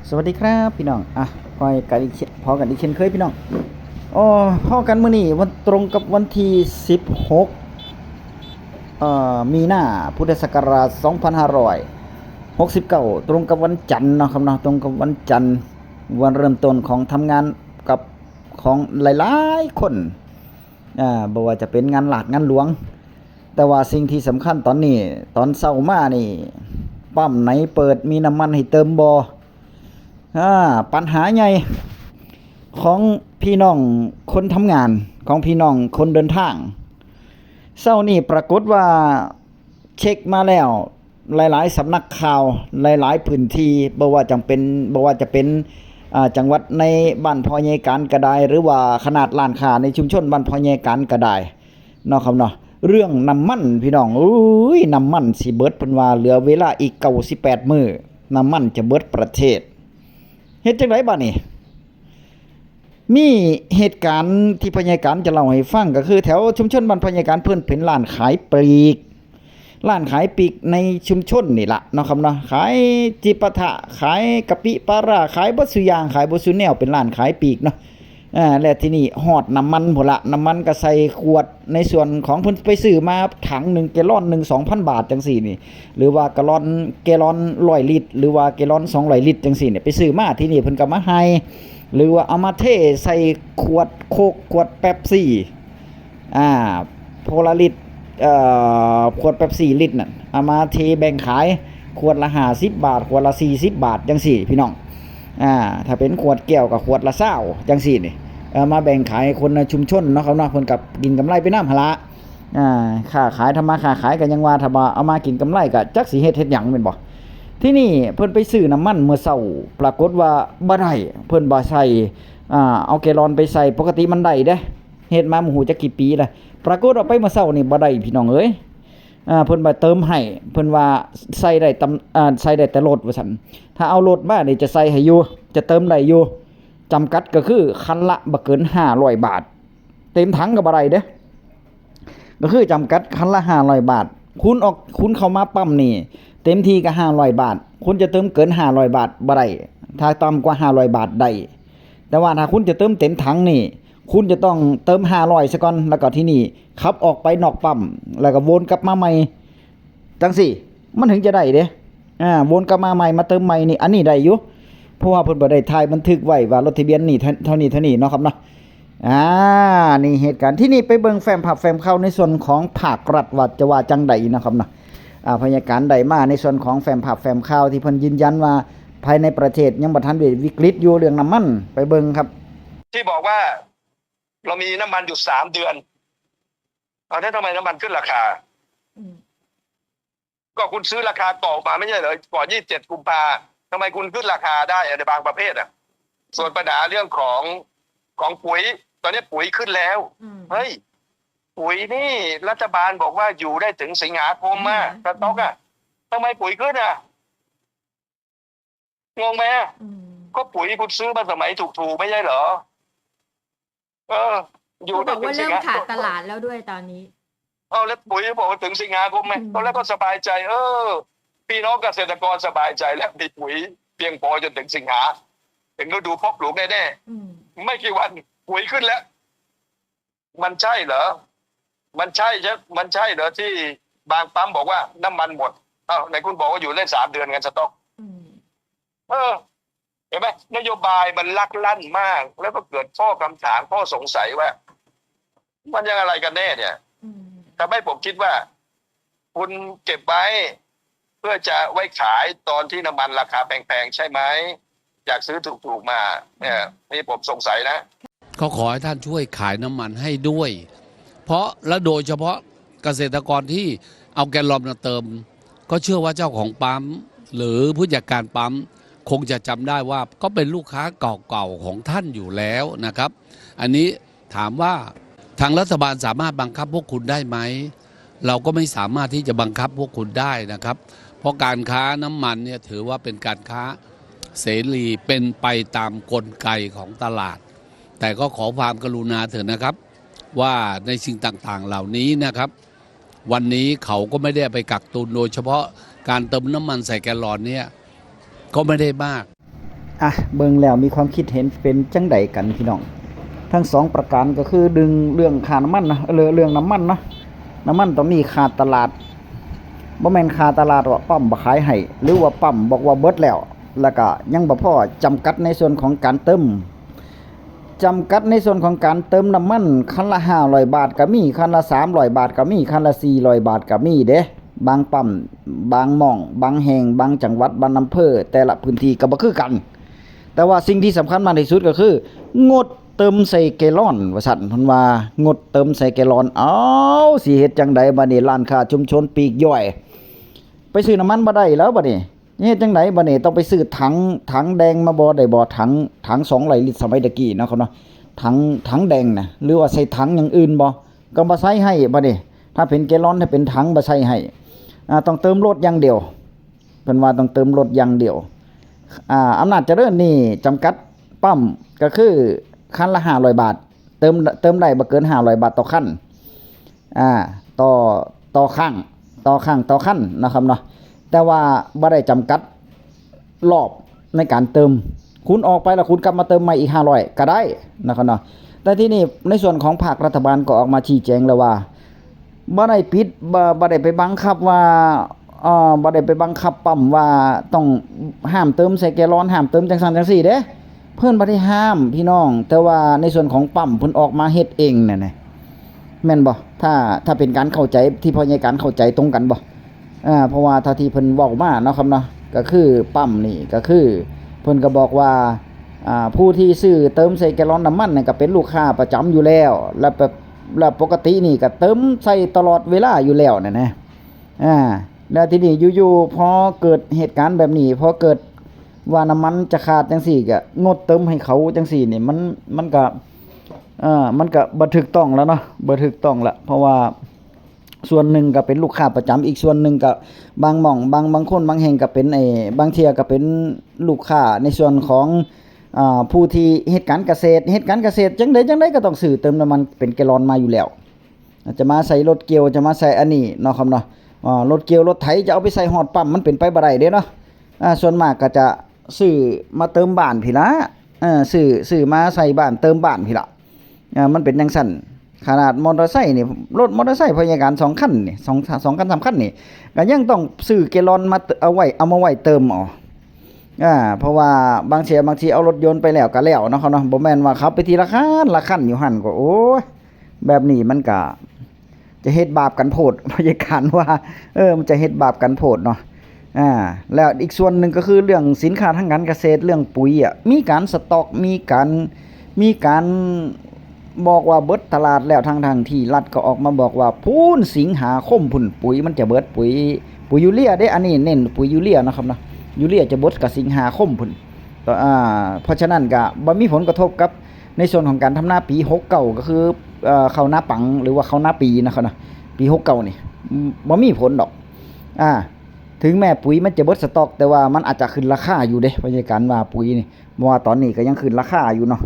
สวัสดีครับพี่น้องพอกันอีกพอกันอีกเช่นเคยพี่น้องอ๋อพอกันมื้อนี้วันตรงกับวันที่16มีนาพุทธศักราช2569ตรงกับวันจันทร์เนาะครับเนาะตรงกับวันจันทร์วันเริ่มต้นของทำงานกับของหลายๆคนบ่ว่าจะเป็นงานหลักงานหลวงแต่ว่าสิ่งที่สำคัญตอนนี้ตอนเช้ามานี่ปั๊มไหนเปิดมีน้ำมันให้เติมบ่ปัญหาใหญ่ของพี่น้องคนทำงานของพี่น้องคนเดินทางเช้านี้ปรากฏว่าเช็คมาแล้วหลายๆสำนักข่าวหลายๆพื้นที่บ่ว่าจะเป็นจังหวัดในบ้านพ่อใหญ่การก็ได้หรือว่าขนาดร้านค้าในชุมชนบ้านพ่อใหญ่การก็ได้เนาะครับเนาะเรื่องน้ำมันพี่น้องน้ำมันสิเบิดเพิ่นว่าเหลือเวลาอีก98มื้อน้ำมันจะเบิดประเทศเฮ็ดจังได๋บัดนี้มีเหตุการณ์ที่พญาการจะเล่าให้ฟังก็คือแถวชุมชนบ้านพญาการเพิ่นเป็นร้านขายปลีกในชุมชนนี่ล่ะเนาะครับเนาะขายจิปาถะขายกะปิปลาร้าขายเบิดซุอย่างขายบ่ซุแนวเป็นร้านขายปลีกเนาะแล้วที่นี่ฮอดน้ำมันพุ่นละน้ำมันก็ใส่ขวดในส่วนของเพิ่นไปซื้อมาถัง1แกลลอนนึง 2,000 บาทจังซี่นี่หรือว่าแกลลอน100ลิตรหรือว่าแกลลอน200ลิตรจังซี่เนี่ยไปซื้อมาที่นี่เพิ่นก็มาให้หรือว่าเอามาเทใส่ขวดโคกขวดเป๊ปซี่โพลาริตขวดเป๊ปซี่ลิตรนั่นเอามาเทแบ่งขายขวดละ50บาทขวดละ40บาทจังซี่พี่น้องถ้าเป็นขวดแก้วก็ขวดละ20จังซี่นี่มาแบ่งขายคนในชุมชนเนาะครับเนาะเพิ่นกับกินกำไรไปนำหั่นล่ะค้าขายทำมาค้าขายก็ยังว่าถ้าว่าเอามากินกำไรก็จักสิเฮ็ดหยังแม่นบ่ที่นี่เพิ่นไปซื้อน้ำมันเมื่อเช้าปรากฏว่าบ่ได้เพิ่นบ่ใส่เอาแกลลอนไปใส่ปกติมันได้เด้เฮ็ดมาบ่ฮู้จักกี่ปีแล้วปรากฏว่าไปเมื่อเช้านี่บ่ได้พี่น้องเอ้ยเพิ่นบ่เติมให้เพิ่นว่าใส่ได้ใส่ได้แต่รถว่าซั่นถ้าเอารถมานี่จะใส่ให้อยู่จะเติมได้อยู่จำกัดก็คือคันละบ่เกิน500บาทเต็มถังก็บ่ได้เด้ก็คือจำกัดคันละ500บาทคุณเข้ามาปั๊มนี่เต็มที่ก็500บาทคุณจะเติมเกิน500บาทบ่ได้ถ้าต่ำกว่า500บาทได้แต่ว่าถ้าคุณจะเติมเต็มถังนี่คุณจะต้องเติม500ซะก่อนแล้วก็ที่นี่ขับออกไปนอกปั๊มแล้วก็วนกลับมาใหม่จังซี่มันถึงจะได้เด้วนกลับมาใหม่มาเติมใหม่นี่อันนี้ได้อยู่เพราะว่าเพิ่นบ่ได้ถ่ายบันทึกไว้ว่ารถทะเบียนนี่เท่านี้เนาะครับเนาะนี่เหตุการณ์ที่นี่ไปเบิ่งแฟ้มภาพแฟ้มข่าวในส่วนของภาครัฐว่าจะว่าจังได๋นะครับเนาะพยาการใดมาในส่วนของแฟ้มภาพแฟ้มข่าวที่เพิ่นยืนยันว่าภายในประเทศยังบ่ทันได้วิกฤตอยู่เรื่องน้ำมันไปเบิ่งครับที่บอกว่าเรามีน้ำมันอยู่3 เดือนแล้วทำไมน้ำมันขึ้นราคาก็คุณซื้อราคาต่อมาไม่ใช่เหรอก่อน27 กุมภาทำไมคุณขึ้นราคาได้ในบางประเภทส่วนปัญหาเรื่องของปุ๋ยตอนนี้ปุ๋ยขึ้นแล้วเฮ้ยปุ๋ยนี่รัฐบาลบอกว่าอยู่ได้ถึงสิงหาคมสต๊อกทำไมปุ๋ยขึ้นงงไหมก็ปุ๋ยคุณซื้อมาสมัยถูกๆไม่ใช่เหรออยู่บอกว่าเริ่มขาดตลาดแล้วด้วยตอนนี้แล้วปุ๋ยบอกว่าถึงสิงหาคมไหมตอนแรกก็สบายใจพี่น้องเกษตรกรสบายใจแล้วมีปุ๋ยเพียงพอจนถึงสิงหาถึงฤดูเพาะปลูกแน่ๆไม่กี่วันปุ๋ยขึ้นแล้วมันใช่เหรอมันใช่เหรอที่บางปั๊มบอกว่าน้ำมันหมดไหนคุณบอกว่าอยู่ได้3 เดือนกันสต๊อกเห็นไหมนโยบายมันลักลั่นมากแล้วก็เกิดข้อคำถามข้อสงสัยว่ามันยังอะไรกันแน่เนี่ยทำให้ผมคิดว่าคุณเก็บไว้เพื่อจะไว้ขายตอนที่น้ำมันราคาแพงๆใช่ไหมอยากซื้อถูกๆมาเนี่ยนี่ผมสงสัยนะเขาขอให้ท่านช่วยขายน้ำมันให้ด้วยเพราะและโดยเฉพาะเกษตรกรที่เอาแกลลอนมาเติมก็เชื่อว่าเจ้าของปั๊มหรือผู้จัดการปั๊มคงจะจำได้ว่าก็เป็นลูกค้าเก่าๆของท่านอยู่แล้วนะครับอันนี้ถามว่าทางรัฐบาลสามารถบังคับพวกคุณได้ไหมเราก็ไม่สามารถที่จะบังคับพวกคุณได้นะครับเพราะการค้าน้ำมันเนี่ยถือว่าเป็นการค้าเสรีเป็นไปตามกลไกของตลาดแต่ก็ขอความกรุณาเถอะนะครับว่าในสิ่งต่างๆเหล่านี้นะครับวันนี้เขาก็ไม่ได้ไปกักตุนโดยเฉพาะการเติมน้ำมันใส่แกลลอนเนี่ยก็ไม่ได้มาก เบิ่งแล้วมีความคิดเห็นเป็นจังใดกันพี่น้องทั้ง2ประการก็คือดึงเรื่องค่าน้ำมันนะเรื่องน้ำมันเนาะน้ำมันต้องมีค่าตลาดบ่แม่นค่าตลาดว่าปั๊มบ่ขายให้หรือว่าปั๊มบอกว่าเบิดแล้วก็ยังบ่พอจำกัดในส่วนของการเติมจำกัดในส่วนของการเติมน้ำมันคันละ500 บาทก็มีคันละ300 บาทก็มีคันละ400 บาทก็มีเด้บางปั๊มบางหม่องบางแห่งบางจังหวัดบางอำเภอแต่ละพื้นที่ก็บ่คือกันแต่ว่าสิ่งที่สำคัญมากที่สุดก็คืองดเติมใส่แกลลอนว่าซั่นเพิ่นว่างดเติมใส่แกลลอนสิเฮ็ดจังไดบัดนี้ร้านค้าชุมชนปลีกย่อยไปซื้อน้ำมันบ่ได้แล้วบัดนี้เฮ็ดจังไดบัดนี้ต้องไปซื้อถังแดงมาบ่ได้บ่ถัง200 ลิตรสมัยตะกี้เนาะครับเนาะถังแดงน่ะหรือว่าใส่ถังอย่างอื่นบ่ก็บ่ใส่ให้บัดนี้ถ้าเป็นแกลลอนถ้าเป็นถังบ่ใส่ให้ต้องเติมรถอย่างเดียวเพิ่นว่าต้องเติมรถอย่างเดียวอำนาจเจริญนี่จำกัดปั๊มก็คือคันละ500 บาทเติมได้บ่เกิน500 บาทต่อคันต่อข้างต่อคันนะครับเนาะแต่ว่าบ่ได้จำกัดรอบในการเติมคุณออกไปแล้วคุณกลับมาเติมใหม่อีก500ก็ได้นะครับเนาะแต่ที่นี่ในส่วนของภาครัฐบาลก็ออกมาชี้แจงแล้วว่าบ่ได้ปิดบ่ได้ไปบังคับว่าบ่ได้ไปบังคับปั๊มว่าต้องห้ามเติมใส่แกลลอนห้ามเติมจังซั่นจังซี่เด้เพิ่นบ่ได้ห้ามพี่น้องแต่ว่าในส่วนของปั๊มเพิ่นออกมาเฮ็ดเองนั่นแหละแม่นบ่ถ้าเป็นการเข้าใจที่พ่อใหญ่การเข้าใจตรงกันบ่เพราะว่าถ้าที่เพิ่นเว้ามาเนาะครับเนาะก็คือปั๊มนี่ก็คือเพิ่นก็บอกว่าผู้ที่ซื้อเติมใส่แกลลอนน้ำมันนี่ก็เป็นลูกค้าประจำอยู่แล้วแล้วปกตินี่ก็เติมใส่ตลอดเวลาอยู่แล้วนั่นนะแล้วทีนี้อยู่ๆพอเกิดเหตุการณ์แบบนี้พอเกิดว่าน้ำมันจะขาดจังซี่ก็งดเติมให้เขาจังซี่นี่มันก็บ่ถูกต้องแล้วเนาะบ่ถูกต้องละเพราะว่าส่วนหนึ่งก็เป็นลูกค้าประจำอีกส่วนหนึ่งก็บางหม่องบางคนบางแห่งก็เป็นบางเที่ยก็เป็นลูกค้าในส่วนของผู้ที่เฮ็ดการเกษตรจังไดก็ต้องซื้อเติมน้ำมันเป็นแกลลอนมาอยู่แล้วจะมาใส่รถเกี่ยวจะมาใส่อันนี้เนาะครับเนาะรถเกี่ยวรถไถจะเอาไปใส่ฮอดปั๊มมันเป็นไปบ่ได้เด้เนาะส่วนมากก็จะซื้อมาเติมบ้านพี่ละซื้อมาใส่บ้านเติมบ้านพี่ละมันเป็นจังซั่นขนาดมอเตอร์ไซค์นี่รถมอเตอร์ไซค์พยาการ2คันนี่2คัน3คันนี่ก็ยังต้องซื้อแกลลอนมาเอามาไว้เติมเพราะว่าบางทีเอารถยนต์ไปแล้วก็แล้วเนาะครับเนาะบ่แม่นว่าขับไปทีละคันอยู่หั่นก็โอ้ยแบบนี้มันก็จะเฮ็ดบาปกันโพดพยาการว่ามันจะเฮ็ดบาปกันโพดเนาะแล้วอีกส่วนหนึ่งก็คือเรื่องสินค้าทางการเกษตรเรื่องปุ๋ยมีการสต็อกมีการบอกว่าเบิดตลาดแล้วทางที่รัฐก็ออกมาบอกว่าพูนสิงหาคมพุ่นปุ๋ยมันจะเบิดปุ๋ยยูเรียเด้อันนี้เน้นปุ๋ยยูเรียนะครับเนาะยูเรียจะเบิดกับสิงหาคมพุ่นเพราะฉะนั้นก็บ่มีผลกระทบกับในส่วนของการทำนาปี69ก็คือเข้าหน้าปังหรือว่าเข้าหน้าปีนะครับเนาะปี69นี่บ่มีผลดอกถึงแม้ปุ๋ยมันจะเบิดสต็อกแต่ว่ามันอาจจะขึ้นราคาอยู่เด้บรรยากาศว่าปุ๋ยนี่เพราะว่าตอนนี้ก็ยังขึ้นราคาอยู่เนาะ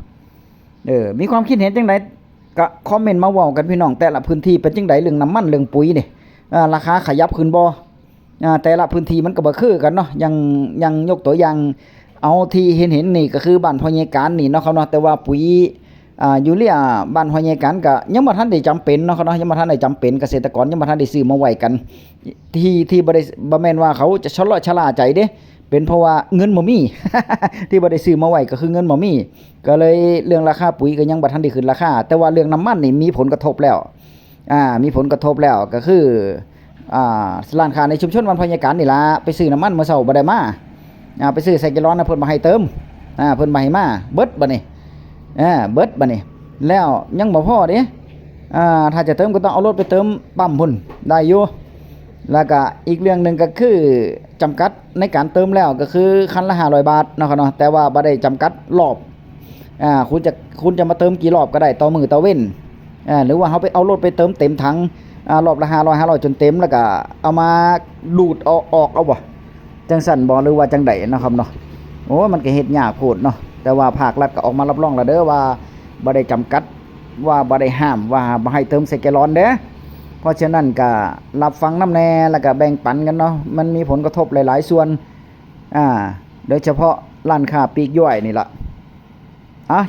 มีความคิดเห็นจังไดก็คอมเมนต์มาเว้ากันพี่น้องแต่ละพื้นที่เป็นจังไดเรื่องน้ำมันเรื่องปุ๋ยนี่ราคาขยับขึ้นบ่แต่ละพื้นที่มันก็บ่คือกันเนาะยังยกตัวอย่างเอาที่เห็นนี่ก็คือบ้านพ่อใหญ่การนี่เนาะครับเนาะแต่ว่าปุ๋ยยูเรียบ้านพ่อใหญ่การก็ยังบ่ทันได้จำเป็นเนาะครับเนาะยังบ่ทันได้จำเป็นเกษตรกรยังบ่ทันได้ซื้อมาไว้กันที่บ่แม่นว่าเขาจะชะล่าใจเด้เป็นเพราะว่าเงินบ่มี ที่บ่ได้ซื้อมาไว้ก็คือเงินบ่มีก็เลยเรื่องราคาปุ๋ยก็ยังบ่ทันได้ขึ้นราคาแต่ว่าเรื่องน้ำมันนี่มีผลกระทบแล้วมีผลกระทบแล้วก็คือร้านค้าในชุมชนบ้านพญาการนี่ล่ะไปซื้อน้ำมันมื้อเช้าบ่ได้มาไปซื้อใส่แกลลอนเพิ่นมาให้เติมเพิ่นมาให้มาเบิดบัดนี้เบิดบัดนี้แล้วยังบ่พอเด้ถ้าจะเติมก็ต้องเอารถไปเติมปั๊มพุ่นได้อยู่แล้วก็อีกเรื่องนึงก็คือจำกัดในการเติมแล้วก็คือคันละ500 บาทเนาะครับเนาะแต่ว่าบ่ได้จำกัดรอบคุณจะมาเติมกี่รอบก็ได้ต่อมื้อต่อเว้นหรือว่าเฮาไปเอารถไปเติมเต็มถังรอบละ500จนเต็มแล้วก็เอามาดูดออกเอาบ่จังซั่นบ่หรือว่าจังได๋เนาะครับเนาะโอ้มันก็เฮ็ดยากโพดเนาะแต่ว่าภาครัฐก็ออกมารับรองแล้วเด้อว่าบ่ได้จำกัดว่าบ่ได้ห้ามว่าบ่ให้เติมใส่แกลลอนเด้อเพราะฉะนั้นก็รับฟังนำแน่แล้วก็แบ่งปันกันเนาะมันมีผลกระทบหลายๆส่วนโดยเฉพาะ ร้านค้าปลีกย่อยนี่ล่ะ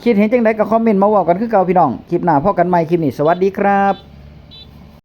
คิดเห็นจังไดก็คอมเมนต์มาเว้ากันคือเก่าพี่น้องคลิปหน้าพบกันใหม่คลิปนี้สวัสดีครับ